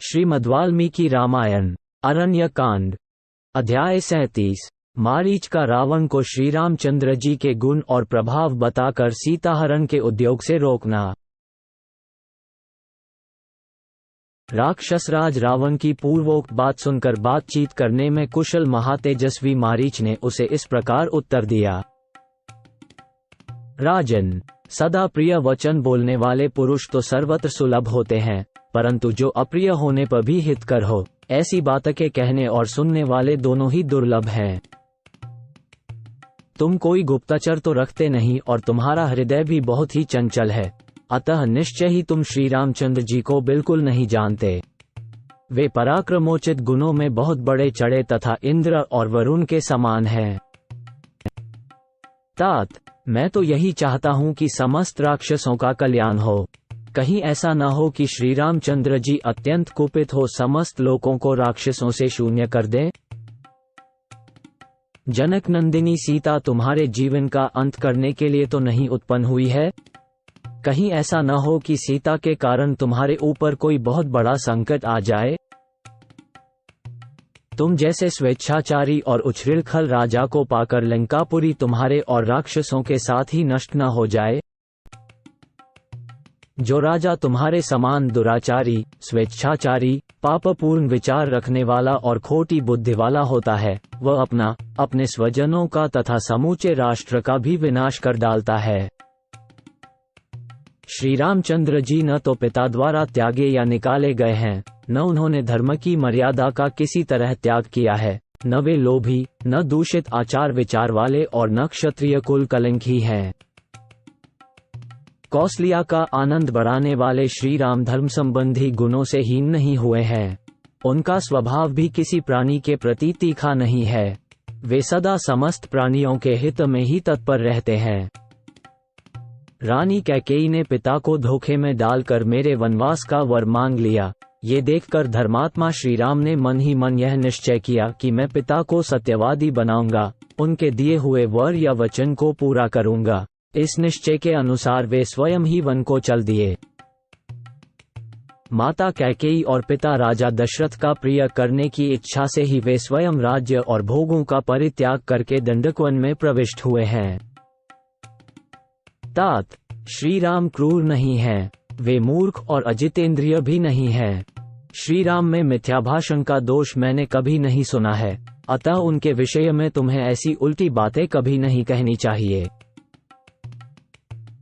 श्रीमद्वाल्मीकि रामायण अरण्य कांड अध्याय 37। मारीच का रावण को श्री रामचंद्र जी के गुण और प्रभाव बताकर सीताहरण के उद्योग से रोकना। राक्षसराज रावण की पूर्वोक्त बात सुनकर बातचीत करने में कुशल महातेजस्वी मारीच ने उसे इस प्रकार उत्तर दिया। राजन, सदा प्रिय वचन बोलने वाले पुरुष तो सर्वत्र सुलभ होते हैं, परंतु जो अप्रिय होने पर भी हितकर हो, ऐसी बात के कहने और सुनने वाले दोनों ही दुर्लभ हैं। तुम कोई गुप्तचर तो रखते नहीं और तुम्हारा हृदय भी बहुत ही चंचल है, अतः निश्चय ही तुम श्री रामचंद्र जी को बिल्कुल नहीं जानते। वे पराक्रमोचित गुणों में बहुत बड़े चढ़े तथा इंद्र और वरुण के समान हैं। तात, मैं तो यही चाहता हूँ कि समस्त राक्षसों का कल्याण हो। कहीं ऐसा न हो कि श्री रामचंद्र जी अत्यंत कुपित हो समस्त लोगों को राक्षसों से शून्य कर दें। जनक नंदिनी सीता तुम्हारे जीवन का अंत करने के लिए तो नहीं उत्पन्न हुई है। कहीं ऐसा न हो कि सीता के कारण तुम्हारे ऊपर कोई बहुत बड़ा संकट आ जाए। तुम जैसे स्वेच्छाचारी और उछृंखल राजा को पाकर लंकापुरी तुम्हारे और राक्षसों के साथ ही नष्ट न हो जाए। जो राजा तुम्हारे समान दुराचारी, स्वेच्छाचारी, पापपूर्ण विचार रखने वाला और खोटी बुद्धि वाला होता है, वह अपने स्वजनों का तथा समूचे राष्ट्र का भी विनाश कर डालता है। श्री रामचंद्र जी न तो पिता द्वारा त्यागे या निकाले गए हैं, न उन्होंने धर्म की मर्यादा का किसी तरह त्याग किया है, न वे लोभी, न दूषित आचार विचार वाले और न क्षत्रिय कुल कलंकी हैं। कौशल्या का आनंद बढ़ाने वाले श्री राम धर्म संबंधी गुणों से हीन नहीं हुए हैं। उनका स्वभाव भी किसी प्राणी के प्रति तीखा नहीं है। वे सदा समस्त प्राणियों के हित में ही तत्पर रहते हैं। रानी कैकेयी ने पिता को धोखे में डालकर मेरे वनवास का वर मांग लिया। ये देखकर धर्मात्मा श्री राम ने मन ही मन यह निश्चय किया कि मैं पिता को सत्यवादी बनाऊंगा, उनके दिए हुए वर या वचन को पूरा करूंगा। इस निश्चय के अनुसार वे स्वयं ही वन को चल दिए। माता कैकेयी और पिता राजा दशरथ का प्रिय करने की इच्छा से ही वे स्वयं राज्य और भोगों का परित्याग करके दंडकवन में प्रविष्ट हुए हैं। तात, श्री राम क्रूर नहीं हैं, वे मूर्ख और अजितेंद्रिय भी नहीं हैं। श्री राम में मिथ्याभाषण का दोष मैंने कभी नहीं सुना है, अतः उनके विषय में तुम्हें ऐसी उल्टी बातें कभी नहीं कहनी चाहिए।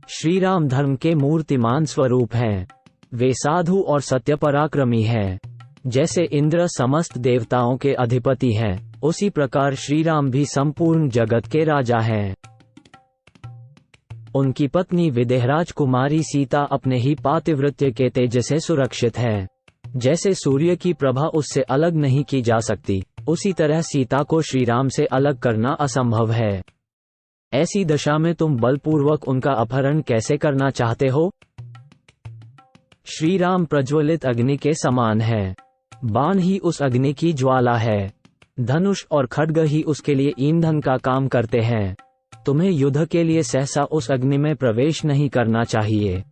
श्री राम धर्म के मूर्तिमान स्वरूप हैं। वे साधु और सत्य पराक्रमी हैं। जैसे इंद्र समस्त देवताओं के अधिपति हैं, उसी प्रकार श्री राम भी संपूर्ण जगत के राजा हैं। उनकी पत्नी विदेहराज कुमारी सीता अपने ही पातिव्रत्य के तेज से सुरक्षित है। जैसे सूर्य की प्रभा उससे अलग नहीं की जा सकती, उसी तरह सीता को श्री राम से अलग करना असंभव है। ऐसी दशा में तुम बलपूर्वक उनका अपहरण कैसे करना चाहते हो? श्री राम प्रज्वलित अग्नि के समान है। बाण ही उस अग्नि की ज्वाला है। धनुष और खड्ग ही उसके लिए ईंधन का काम करते हैं। तुम्हें युद्ध के लिए सहसा उस अग्नि में प्रवेश नहीं करना चाहिए।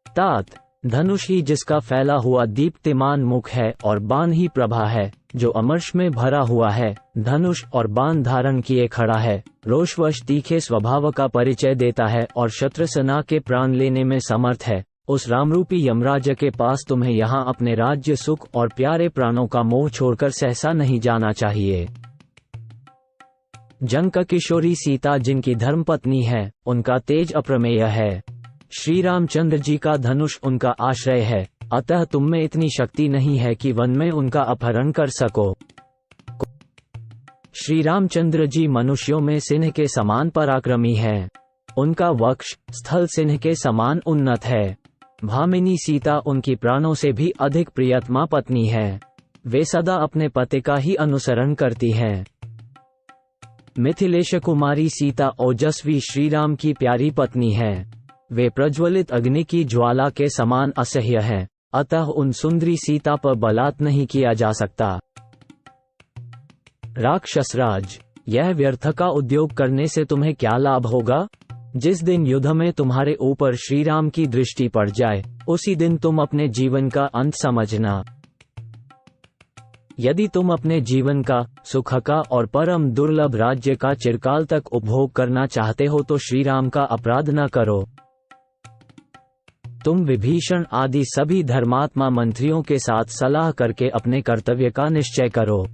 तात, धनुष ही जिसका फैला हुआ दीप्तिमान मुख है और बाण ही प्रभा है, जो अमर्ष में भरा हुआ है, धनुष और बाण धारण किए खड़ा है, रोषवश तीखे स्वभाव का परिचय देता है और शत्रुसेना के प्राण लेने में समर्थ है। उस रामरूपी यमराज के पास तुम्हें यहाँ अपने राज्य सुख और प्यारे प्राणों का मोह छोड़कर सहसा नहीं जाना चाहिए। जनक किशोरी सीता जिनकी धर्मपत्नी है, उनका तेज अप्रमेय है। श्री रामचंद्र जी का धनुष उनका आश्रय है, अतः तुम में इतनी शक्ति नहीं है कि वन में उनका अपहरण कर सको। श्री रामचंद्र जी मनुष्यों में सिंह के समान पराक्रमी हैं। उनका वक्ष स्थल सिंह के समान उन्नत है। भामिनी सीता उनकी प्राणों से भी अधिक प्रियतमा पत्नी है। वे सदा अपने पति का ही अनुसरण करती हैं। मिथिलेश कुमारी सीता ओजस्वी श्री राम की प्यारी पत्नी है। वे प्रज्वलित अग्नि की ज्वाला के समान असह्य हैं, अतः उन सुंदरी सीता पर बलात् नहीं किया जा सकता। राक्षसराज, यह व्यर्थ का उद्योग करने से तुम्हें क्या लाभ होगा? जिस दिन युद्ध में तुम्हारे ऊपर श्री राम की दृष्टि पड़ जाए, उसी दिन तुम अपने जीवन का अंत समझना। यदि तुम अपने जीवन का, सुख का और परम दुर्लभ राज्य का चिरकाल तक उपभोग करना चाहते हो तो श्री राम का अपराध न करो। तुम विभीषण आदि सभी धर्मात्मा मंत्रियों के साथ सलाह करके अपने कर्तव्य का निश्चय करो।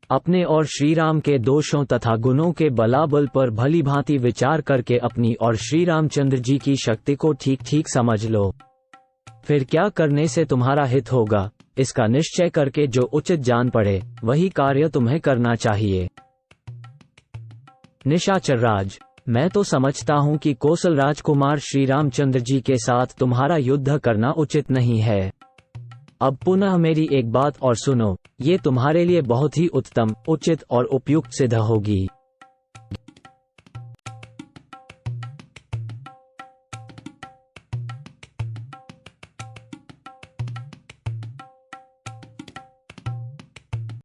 अपने और श्री राम के दोषों तथा गुणों के बलाबल पर भली भांति विचार करके अपनी और श्री रामचंद्र जी की शक्ति को ठीक ठीक समझ लो। फिर क्या करने से तुम्हारा हित होगा, इसका निश्चय करके जो उचित जान पड़े वही कार्य तुम्हें करना चाहिए। निशाचर राज, मैं तो समझता हूँ कि कौशल राजकुमार श्री रामचंद्र जी के साथ तुम्हारा युद्ध करना उचित नहीं है। अब पुनः मेरी एक बात और सुनो, ये तुम्हारे लिए बहुत ही उत्तम, उचित और उपयुक्त सिद्ध होगी।